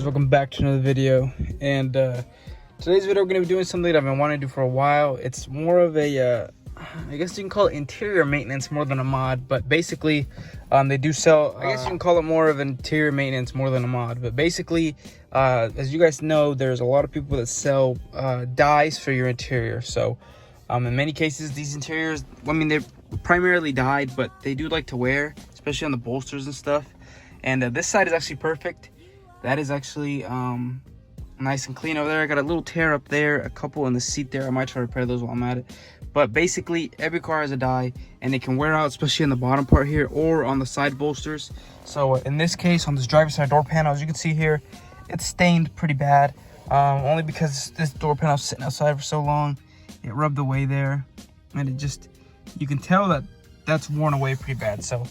welcome back to another video. And today's video we're going to be doing something that I've been wanting to do for a while. It's more of a I guess you can call it interior maintenance more than a mod, but basically they do sell, I guess you can call it more of interior maintenance more than a mod, but basically as you guys know, there's a lot of people that sell dyes for your interior. So in many cases these interiors, I mean, they're primarily dyed, but they do like to wear, especially on the bolsters and stuff. And this side is actually perfect. That is actually nice and clean over there. I got a little tear up there, a couple in the seat there. I might try to repair those while I'm at it. But basically every car has a dye and it can wear out, especially in the bottom part here or on the side bolsters. So in this case, on this driver's side door panel, as you can see here, it's stained pretty bad. Only because this door panel was sitting outside for so long. It rubbed away there and it just, you can tell that that's worn away pretty bad. So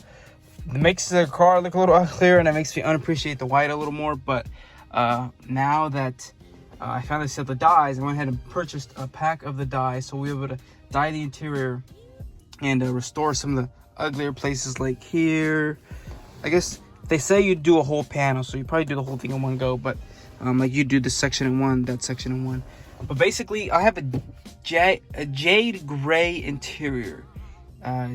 it makes the car look a little unclear and it makes me unappreciate the white a little more. But now that I finally set the dyes, I went ahead and purchased a pack of the dyes, so we'll be able to dye the interior and restore some of the uglier places like here. I guess they say you do a whole panel, so you probably do the whole thing in one go, but like you do this section in one, that section in one. But basically I have a Jade gray interior.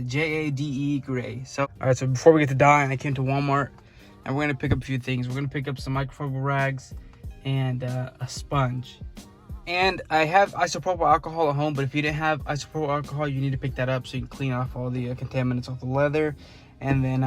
Jade gray. So all right, so before we get to dyeing, I came to Walmart and we're gonna pick up a few things. We're gonna pick up some microfiber rags and a sponge. And I have isopropyl alcohol at home, but if you didn't have isopropyl alcohol, you need to pick that up so you can clean off all the contaminants off the leather. And then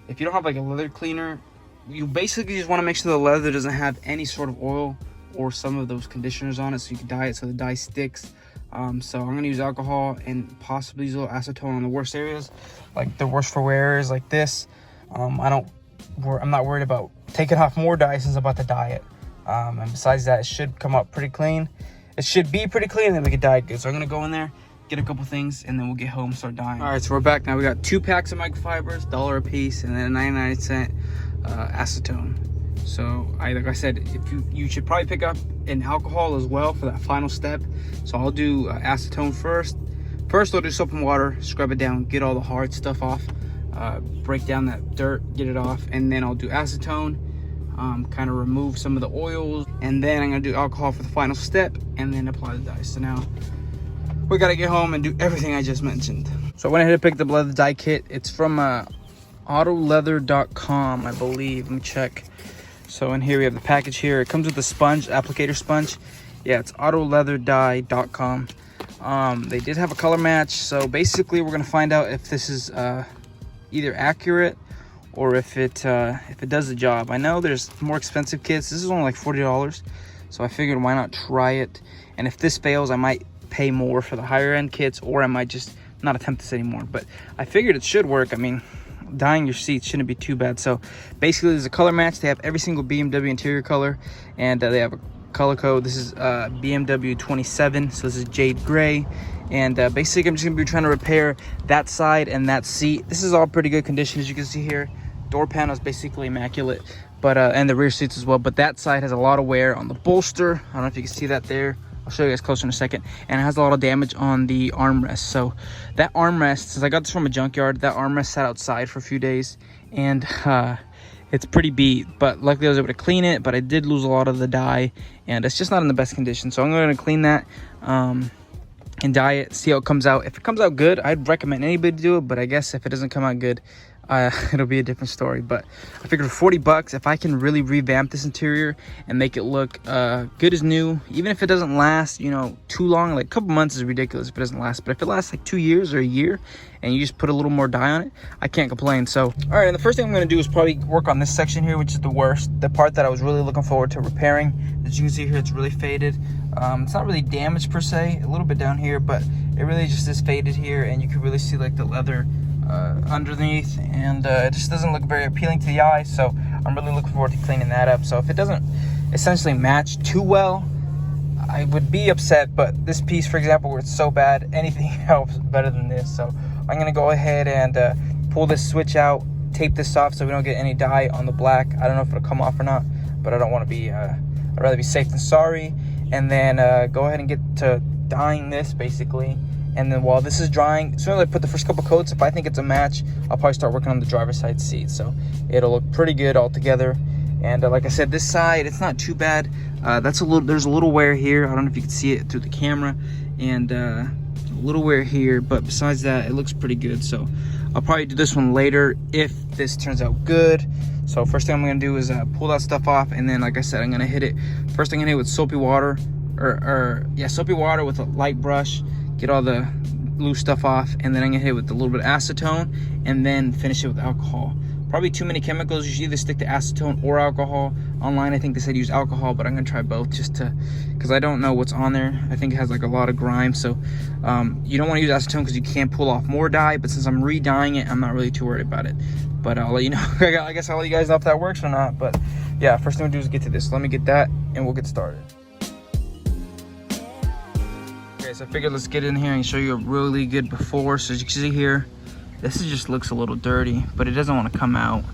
if you don't have like a leather cleaner, you basically just want to make sure the leather doesn't have any sort of oil or some of those conditioners on it, so you can dye it so the dye sticks. So I'm gonna use alcohol and possibly use a little acetone on the worst areas, like the worst for wear areas like this. I'm not worried about taking off more dye since I'm about to dye it. And besides that, it should come up pretty clean. It should be pretty clean, and then we can dye it good. So I'm gonna go in there, get a couple things, and then we'll get home and start dyeing. All right, so we're back now. We got 2 packs of microfibers, $1 a piece, and then a 99-cent acetone. So like I said, if you should probably pick up an alcohol as well for that final step. So I'll do acetone first. First I'll do soap and water, scrub it down, get all the hard stuff off, break down that dirt, get it off, and then I'll do acetone, kind of remove some of the oils, and then I'm gonna do alcohol for the final step and then apply the dye. So now we gotta get home and do everything I just mentioned. So I went ahead and picked up the leather dye kit. It's from autoleather.com, I believe. Let me check. So in here we have the package here. It comes with a sponge, applicator sponge. Yeah, it's autoleatherdye.com. They did have a color match, so basically we're gonna find out if this is either accurate or if it does the job. I know there's more expensive kits. This is only like $40, so I figured why not try it. And if this fails, I might pay more for the higher end kits, or I might just not attempt this anymore. But I figured it should work. I mean, dyeing your seats shouldn't be too bad. So basically there's a color match. They have every single BMW interior color, and they have a color code. This is BMW 27, so this is Jade gray. And basically I'm just gonna be trying to repair that side and that seat. This is all pretty good condition, as you can see here. Door panel is basically immaculate, but and the rear seats as well. But that side has a lot of wear on the bolster. I don't know if you can see that there. I'll show you guys closer in a second. And it has a lot of damage on the armrest. So that armrest, since I got this from a junkyard, that armrest sat outside for a few days, and it's pretty beat. But luckily I was able to clean it, but I did lose a lot of the dye, and it's just not in the best condition. So I'm going to clean that and dye it, see how it comes out. If it comes out good, I'd recommend anybody to do it, but I guess if it doesn't come out good, it'll be a different story. But I figured for $40, if I can really revamp this interior and make it look good as new, even if it doesn't last, you know, too long, like a couple months is ridiculous if it doesn't last, but if it lasts like 2 years or a year and you just put a little more dye on it, I can't complain. So all right, and the first thing I'm going to do is probably work on this section here, which is the worst, the part that I was really looking forward to repairing. As you can see here, it's really faded. It's not really damaged per se, a little bit down here, but it really just is faded here, and you can really see like the leather underneath, and it just doesn't look very appealing to the eye. So I'm really looking forward to cleaning that up. So if it doesn't essentially match too well, I would be upset. But this piece, for example, where it's so bad, anything helps better than this. So I'm gonna go ahead and pull this switch out, tape this off so we don't get any dye on the black. I don't know if it'll come off or not, but I don't want to be I'd rather be safe than sorry. And then go ahead and get to dyeing this basically. And then while this is drying, as soon as I put the first couple coats, if I think it's a match, I'll probably start working on the driver's side seat. So it'll look pretty good all together. And like I said, this side, it's not too bad. There's a little wear here. I don't know if you can see it through the camera, and a little wear here, but besides that, it looks pretty good. So I'll probably do this one later if this turns out good. So first thing I'm gonna do is pull that stuff off, and then like I said, I'm gonna hit it. First I'm gonna hit it with soapy water, soapy water with a light brush, get all the loose stuff off, and then I'm gonna hit it with a little bit of acetone, and then finish it with alcohol. Probably too many chemicals. You should either stick to acetone or alcohol. Online, I think they said use alcohol, but I'm gonna try both just to, because I don't know what's on there. I think it has like a lot of grime, so you don't want to use acetone because you can't pull off more dye. But since I'm re-dyeing it, I'm not really too worried about it. But I'll let you know. I guess I'll let you guys know if that works or not. But yeah, first thing we'll do is get to this. Let me get that, and we'll get started. Okay, so I figured let's get in here and show you a really good before. So as you can see here, this just looks a little dirty, but it doesn't want to come out.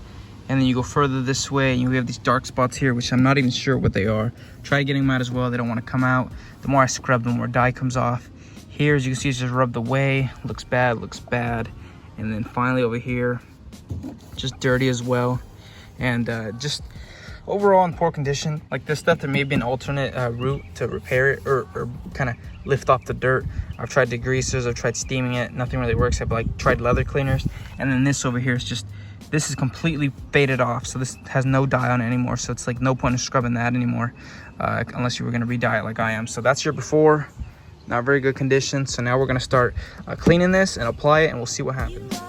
And then you go further this way, and you have these dark spots here, which I'm not even sure what they are. Try getting them out as well. They don't want to come out. The more I scrub, the more dye comes off. Here, as you can see, it's just rubbed away. Looks bad, looks bad. And then finally over here, just dirty as well. And just overall in poor condition. Like this stuff, there may be an alternate route to repair it or kind of lift off the dirt. I've tried degreasers, I've tried steaming it, nothing really works. I've like tried leather cleaners. And then this over here is just, this is completely faded off, so this has no dye on it anymore. So it's like no point in scrubbing that anymore, unless you were gonna re-dye it like I am. So that's your before, not very good condition. So now we're gonna start cleaning this and apply it, and we'll see what happens.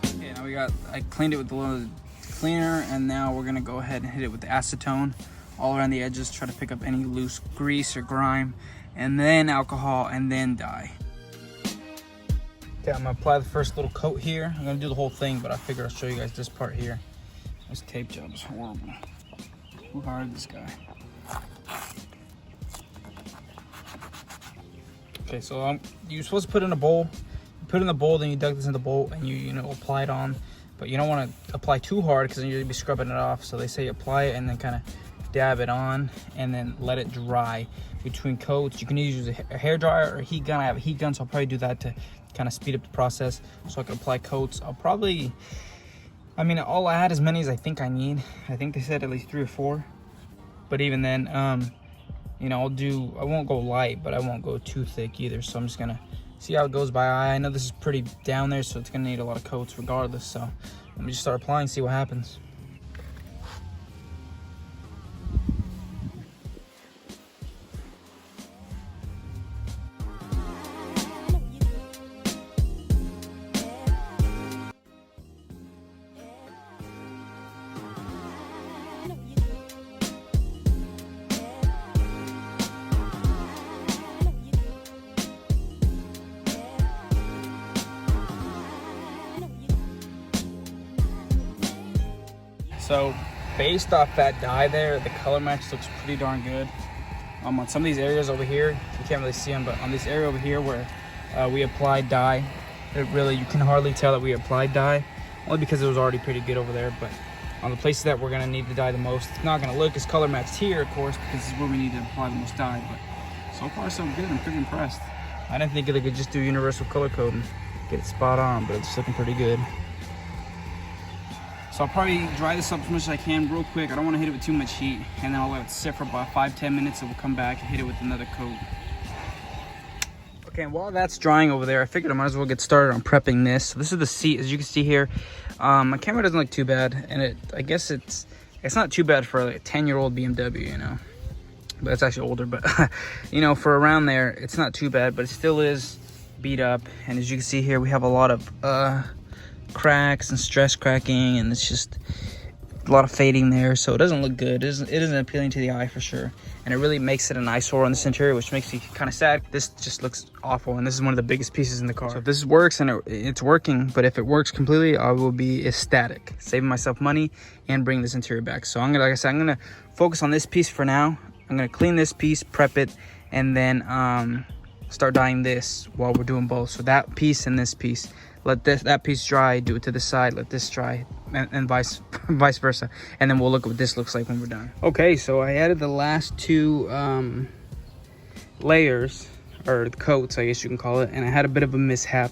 Okay, now I cleaned it with the little cleaner, and now we're gonna go ahead and hit it with the acetone all around the edges, try to pick up any loose grease or grime, and then alcohol, and then dye. Okay, I'm gonna apply the first little coat here. I'm gonna do the whole thing, but I figured I'll show you guys this part here. This tape job is horrible. Who hired this guy? Okay, so you're supposed to put it in a bowl. You put it in the bowl, then you dunk this in the bowl, and you apply it on. But you don't want to apply too hard, because then you're gonna be scrubbing it off. So they say apply it and then kind of dab it on, and then let it dry between coats. You can either use a hair dryer or a heat gun. I have a heat gun, so I'll probably do that to kind of speed up the process so I can apply coats. I'll add as many as I think I need. I think they said at least 3 or 4, but even then, I won't go light, but I won't go too thick either. So I'm just gonna see how it goes by eye. I know this is pretty down there, so it's gonna need a lot of coats regardless. So let me just start applying, see what happens. So based off that dye there, the color match looks pretty darn good. On some of these areas over here, you can't really see them, but on this area over here where we applied dye, you can hardly tell that we applied dye, only because it was already pretty good over there. But on the places that we're gonna need to dye the most, it's not gonna look as color matched here, of course, because this is where we need to apply the most dye. But so far so good, I'm pretty impressed. I didn't think they could just do universal color code and get it spot on, but it's looking pretty good. So I'll probably dry this up as much as I can real quick. I don't want to hit it with too much heat, and then I'll let it sit for about 5-10 minutes, and we'll come back and hit it with another coat. Okay, and while that's drying over there, I figured I might as well get started on prepping this. So this is the seat, as you can see here. My camera doesn't look too bad, and I guess it's not too bad for like a 10-year-old BMW, but it's actually older. But for around there, it's not too bad, but it still is beat up. And as you can see here, we have a lot of cracks and stress cracking, and it's just a lot of fading there, so it doesn't look good. It isn't appealing to the eye for sure, and it really makes it an eyesore on this interior, which makes me kind of sad. This just looks awful, and this is one of the biggest pieces in the car. So if this works, and it's working, but if it works completely, I will be ecstatic, saving myself money and bring this interior back. So I'm gonna focus on this piece for now. I'm gonna clean this piece, prep it, and then start dyeing this while we're doing both. So that piece and this piece. Let that piece dry, do it to the side, let this dry, and vice versa. And then we'll look at what this looks like when we're done. Okay, so I added the last 2 layers, or coats, I guess you can call it, and I had a bit of a mishap.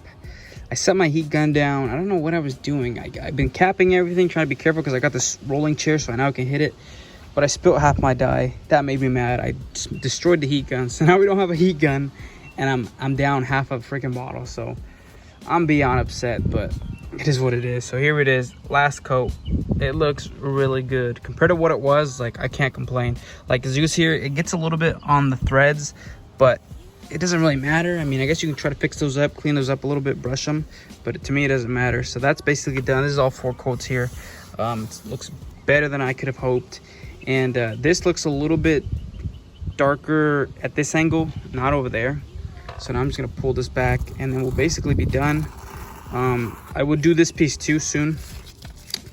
I set my heat gun down. I don't know what I was doing. I've been capping everything, trying to be careful because I got this rolling chair, so I now can hit it. But I spilled half my dye. That made me mad. I destroyed the heat gun, so now we don't have a heat gun, and I'm down half a freaking bottle. So I'm beyond upset, but it is what it is. So here it is, last coat. It looks really good compared to what it was. Like, I can't complain. Like, as you can see here, it gets a little bit on the threads, but it doesn't really matter. I mean, I guess you can try to fix those up, clean those up a little bit, brush them, but to me it doesn't matter. So that's basically done. This is all 4 coats here. It looks better than I could have hoped, and this looks a little bit darker at this angle, not over there. So now I'm just gonna pull this back, and then we'll basically be done. I would do this piece too soon.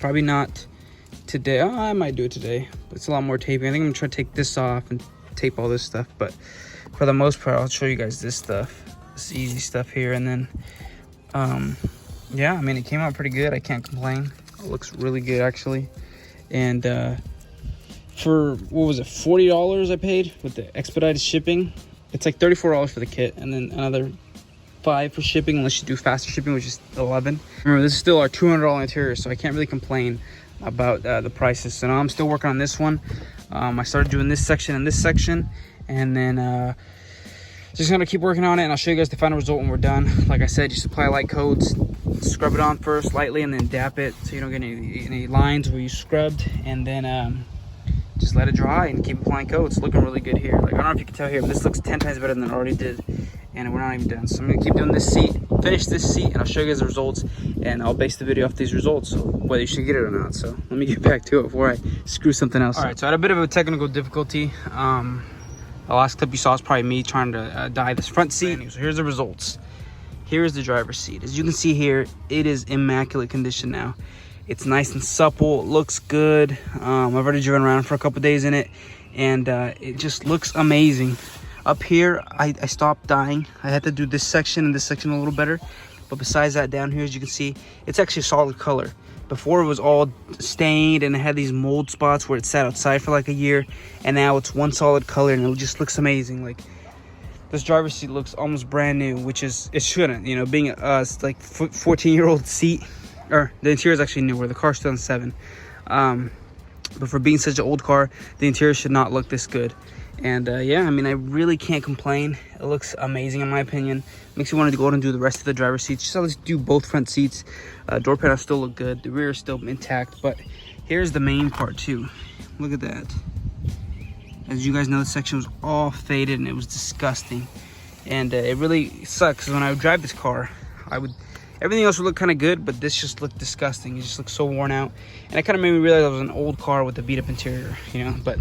Probably not today. Oh, I might do it today, but it's a lot more taping. I think I'm gonna try to take this off and tape all this stuff, but for the most part, I'll show you guys this stuff, this easy stuff here. And then yeah, I mean, it came out pretty good. I can't complain. It looks really good, actually. And for, what was it, $40 I paid with the expedited shipping. It's like $34 for the kit, and then another $5 for shipping, unless you do faster shipping, which is $11. Remember, this is still our $200 interior, so I can't really complain about the prices. So now I'm still working on this one. I started doing this section and this section, and then just gonna keep working on it, and I'll show you guys the final result when we're done. Like I said, just apply light coats, scrub it on first lightly, and then dap it so you don't get any lines where you scrubbed, and then just let it dry and keep applying coats. Looking really good here. Like, I don't know if you can tell here, but this looks 10 times better than it already did, and we're not even done. So I'm gonna keep doing this seat, finish this seat, and I'll show you guys the results, and I'll base the video off these results, so whether you should get it or not. So let me get back to it before I screw something else up. All right, so I had a bit of a technical difficulty. The last clip you saw is probably me trying to dye this front seat. So here's the results. Here's the driver's seat. As you can see here, it is immaculate condition now. It's nice and supple, it looks good. I've already driven around for a couple days in it, and it just looks amazing. Up here, I stopped dyeing. I had to do this section and this section a little better. But besides that, down here, as you can see, it's actually a solid color. Before, it was all stained and it had these mold spots where it sat outside for like a year, and now it's one solid color, and it just looks amazing. Like, this driver's seat looks almost brand new, which is, it shouldn't, you know, being a like 14-year-old seat, or the interior is actually newer, the car's still in 7, but for being such an old car, the interior should not look this good. And yeah, I mean, I really can't complain. It looks amazing in my opinion. Makes me want to go and do the rest of the driver's seats. Just let's do both front seats. Door panels still look good. The rear is still intact, but here's the main part too. Look at that. As you guys know, the section was all faded and it was disgusting. And it really sucks, because when I would drive this car, everything else would look kind of good, but this just looked disgusting. It just looked so worn out, and it kind of made me realize I was an old car with a beat up interior, you know. But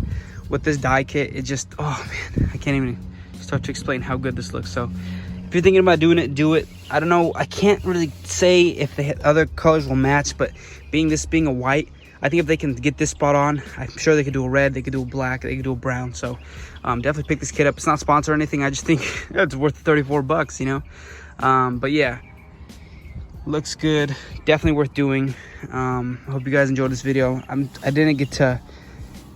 with this dye kit, it just, oh man, I can't even start to explain how good this looks. So if you're thinking about doing it, do it. I don't know, I can't really say if the other colors will match, but being a white, I think if they can get this spot on, I'm sure they could do a red, they could do a black, they could do a brown. So definitely pick this kit up. It's not sponsored or anything, I just think it's worth 34 bucks, you know. But yeah, looks good, definitely worth doing. I hope you guys enjoyed this video. I didn't get to,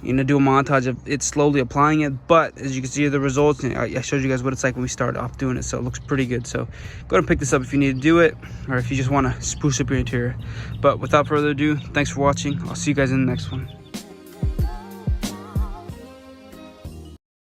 you know, do a montage of it slowly applying it, but as you can see the results, and I showed you guys what it's like when we started off doing it, so it looks pretty good. So go ahead and pick this up if you need to do it, or if you just want to spruce up your interior. But without further ado, thanks for watching. I'll see you guys in the next one.